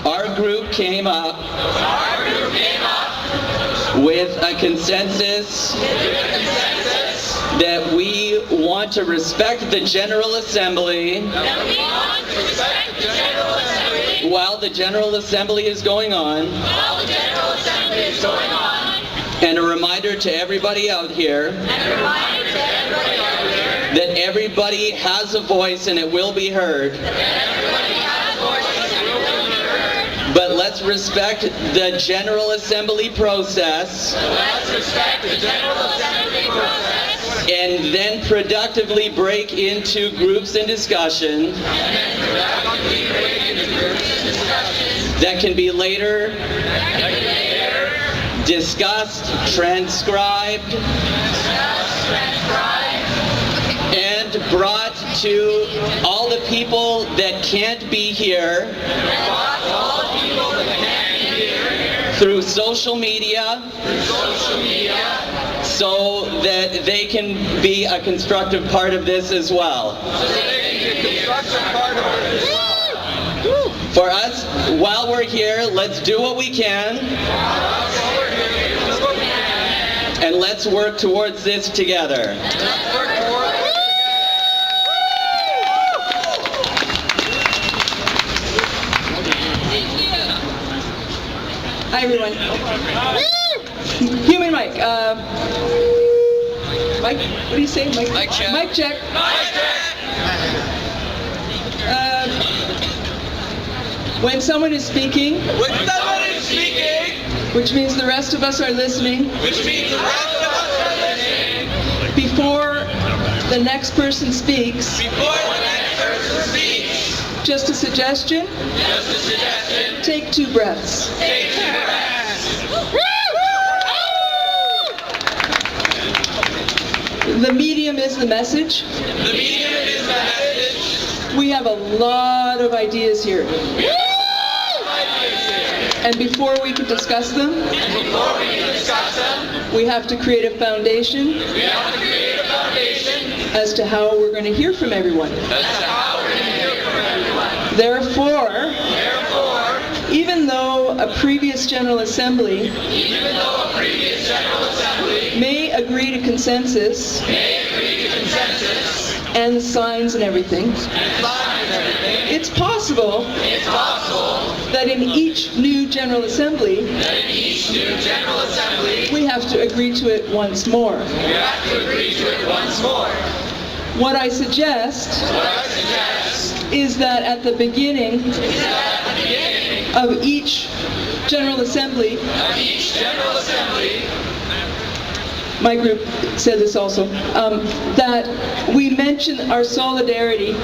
our group came up with a consensus that we want to respect the General Assembly while the General Assembly is going on. And a reminder to everybody out here that everybody has a voice and it will be heard. But let's respect the General Assembly process. And then productively break into groups and discussion that can be later discussed, transcribed, and brought to all the people that can't be here through social media so that they can be a constructive part of this as well. For us, while we're here, let's do what we can. And let's work towards this together. Hi everyone. Human mic. Mike, what do you say? Mike? Mic check. Mic check. When someone is speaking, which means the rest of us are listening, before the next person speaks, just a suggestion, take 2 breaths. The medium is the message. We have a lot of ideas here. And before we can discuss them, we have to create a foundation as to how we're going to hear from everyone. Therefore, even though a previous General Assembly may agree to consensus and signs and everything, it's possible that in each new General Assembly we have to agree to it once more. What I suggest is that at the beginning of each General Assembly, my group said this also, that we mention our solidarity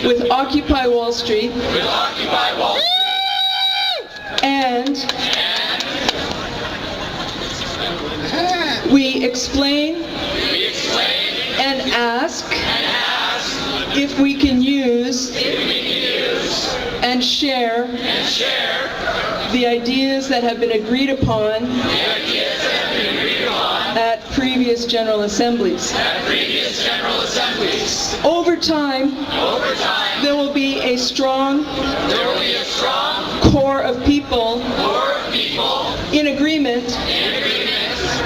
with Occupy Wall Street, and we explain and ask if we can use and share the ideas that have been agreed upon at previous General Assemblies. Over time, there will be a strong core of people in agreement,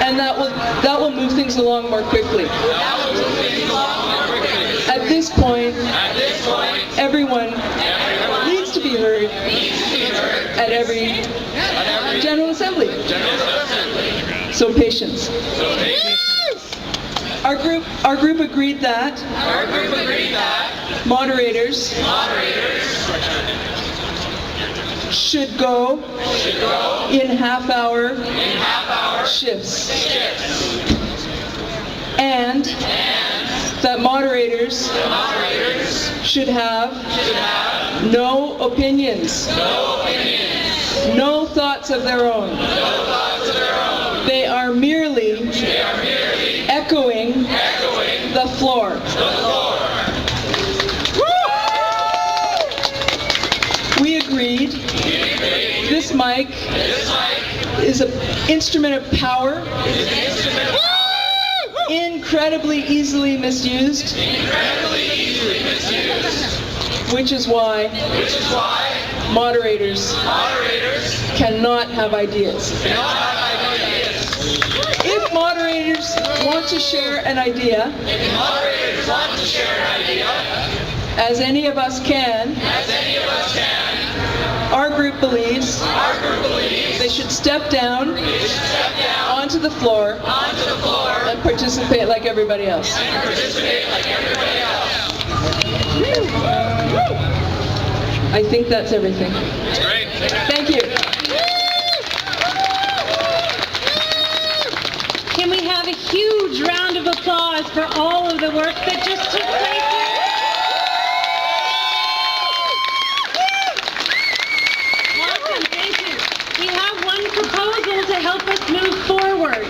and that will move things along more quickly. At this point, everyone needs to be heard at every General Assembly. So patience. Our group agreed that moderators should go in half-hour shifts, and that moderators should have no opinions, no thoughts of their own. They are merely echoing the floor. We agreed this mic is an instrument of power, incredibly easily misused. Which is why moderators cannot have ideas. If moderators want to share an idea, as any of us can, our group believes they should step down onto the floor and participate like everybody else. I think that's everything. Great. Thank you. Can we have a huge round of applause for all of the work that just took place here? Awesome, thank you. We have one proposal to help us move forward.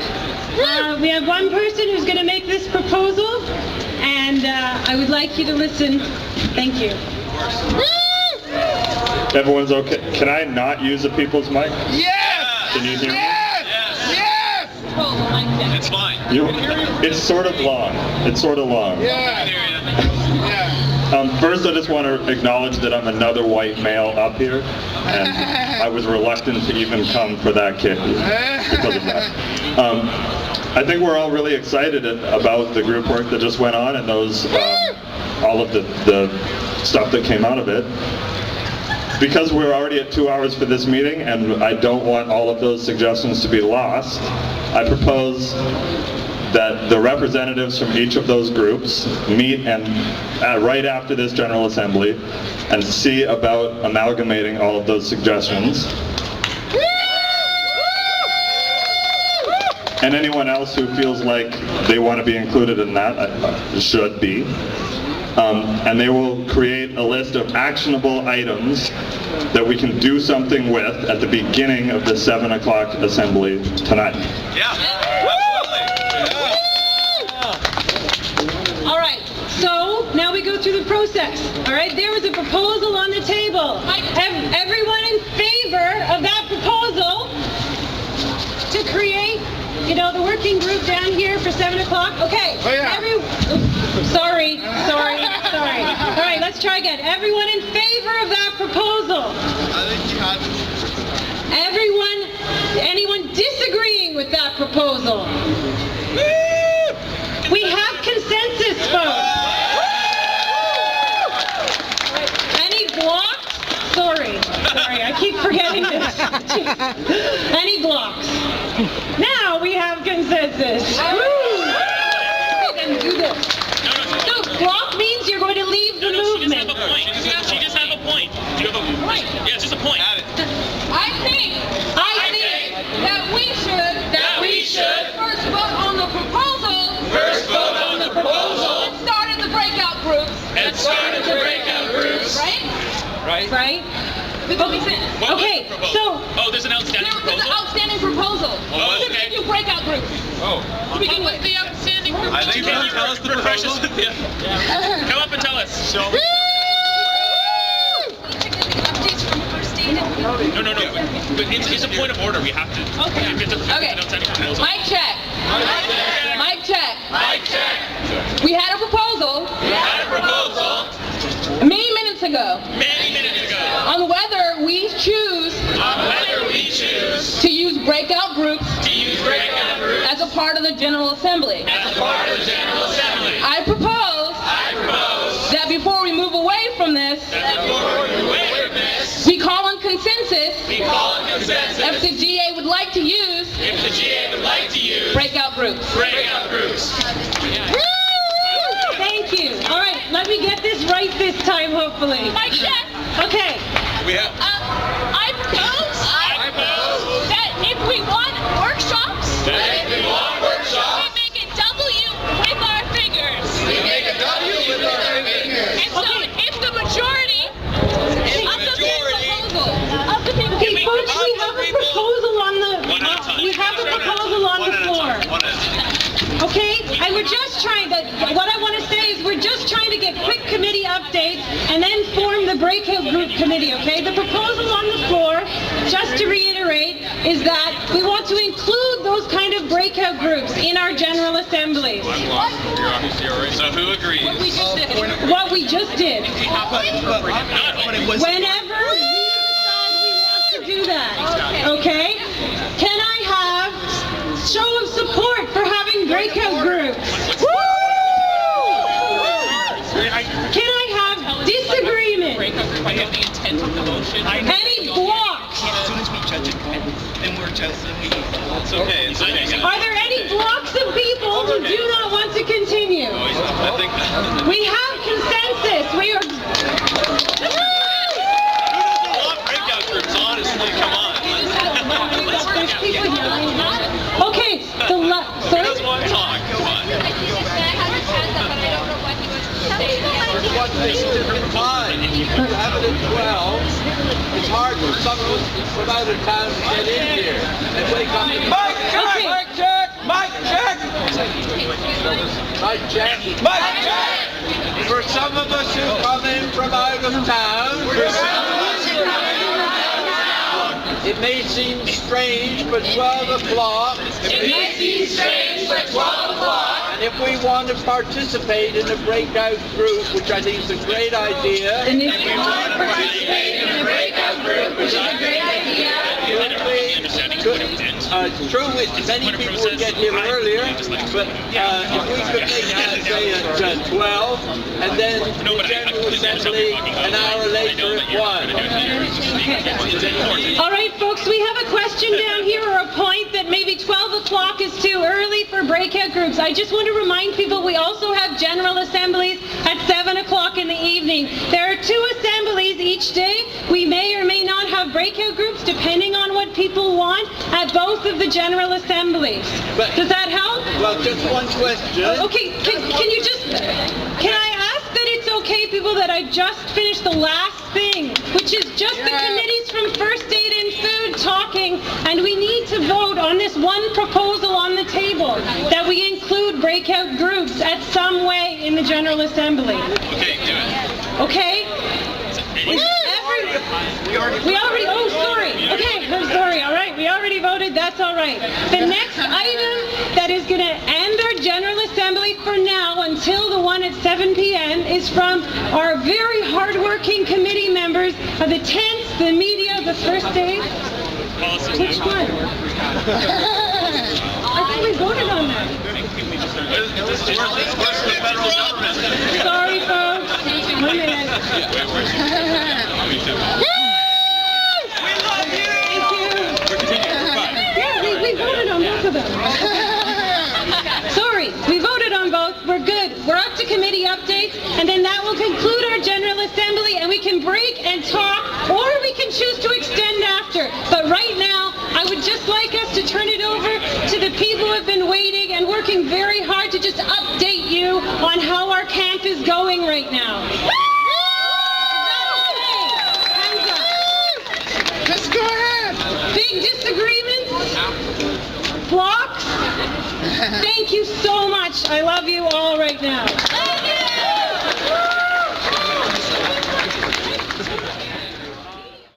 We have one person who's going to make this proposal, and I would like you to listen. Thank you. Everyone's okay? Can I not use the people's mic? Yes! Can you hear me? Yes! It's fine. It's sort of long. Yeah. First, I just want to acknowledge that I'm another white male up here, and I was reluctant to even come for that kid because of that. I think we're all really excited about the group work that just went on and those all of the stuff that came out of it. Because we're already at 2 hours for this meeting, and I don't want all of those suggestions to be lost, I propose that the representatives from each of those groups meet and right after this General Assembly and see about amalgamating all of those suggestions. And anyone else who feels like they want to be included in that should be. And they will create a list of actionable items that we can do something with at the beginning of the 7 o'clock assembly tonight. Yeah, absolutely. All right, so now we go through the process. All right, there was a proposal on the table. Everyone in favor of that proposal to create, the working group down here for 7 o'clock? Okay. Oh, yeah. Sorry. All right, let's try again. Everyone in favor of that proposal? I think you had Anyone disagreeing with that proposal? We have consensus, folks. Any blocks? Sorry, I keep forgetting this. Any blocks? Now we have consensus. Okay, then do this. No, block means you're going to leave the movement. She just have a point. Do you have a point? Yeah, just a point. I think that we should first vote on the proposal. And start in the breakout groups. Right? Does that make sense? Okay, so Oh, there's an outstanding There's proposal? an outstanding proposal. Oh, To okay. do breakout groups. Oh. Begin with the outstanding proposal. I think Can you tell us the refresh proposal? us? Yeah. Come up and tell us. Updates from first aid and No. But it's a point of order. We have to. Okay. It's an Okay. outstanding proposal. Mic check. We had a proposal. Many minutes ago. Many minutes ago. On whether we choose to use breakout groups as a part of the General Assembly. I propose that before we move away from this, we call on consensus if the GA would like to use breakout groups. thank you. All right, let me get this right this time, hopefully. Mic check. Okay. We have. I propose that if we want workshops, we make it W with our fingers. And so if the majority of the people Okay, folks, we have a proposal on the floor. Okay, and we're just trying to. What I want to say is we're just trying to get quick committee updates and then form the breakout group committee. Okay, the proposal on the floor, just to reiterate, is that we want to include those kind of breakout groups in our General Assemblies. So who agrees? What we just did. Whenever we decide we want to do that, okay? Can I have show of support for having breakout groups? Can I have disagreement? Any blocks? It's okay. It's okay. Are there any blocks of people who do not want to continue? I think. We have consensus. We are. Who doesn't love breakout groups? Honestly, come on. Okay, Who sorry? doesn't want to talk? Come on. You have it at 12. It's hard for some of us from out of town to get in here. And when they come in, Mike check! Okay. Mike check! Mike check! Mike check! Mike check! For some of us who come in from out of town, it may seem strange, but 12 o'clock. And if we want to participate in a breakout group, which I think is a great idea, And if you want to participate in a breakout group, which is a great idea, it's true, many people will get here earlier, but if we could make that, say, at 12, and then the General Assembly an hour later at 1. all right, folks, we have a question down here or a point that maybe 12 o'clock is too early for breakout groups. I just want to remind people we also have General Assemblies at 7 o'clock in the evening. There are 2 assemblies each day. We may or may not have breakout groups depending on what people want at both of the General Assemblies. Does that help? Well, just one question. Okay, can you just, can I ask that it's okay, people, that I just finished the last thing, which is just the committees from First Aid and Food talking, and we need to vote on this one proposal on the table, that we include breakout groups at some way in the General Assembly. Okay, do it. Okay? We already, oh, sorry. Okay, I'm sorry, all right. We already voted, that's all right. The next item that is going to end our General Assembly for now until the one at 7 p.m. is from our very hardworking committee members of the tents, the media, the First Aid. Which one? I thought we voted on that. This is worse than the federal government. Sorry, folks. 1 minute. We voted on both of them. Sorry, we voted on both. We're good. We're up to committee updates, and then that will conclude our General Assembly, and we can break and talk, or we can choose to extend after. But right now, I would just like us to turn it over to the people who have been waiting and working very hard to just update you on how our camp is going right now. Just go ahead. Big disagreements? Blocks? Thank you so much. I love you all right now.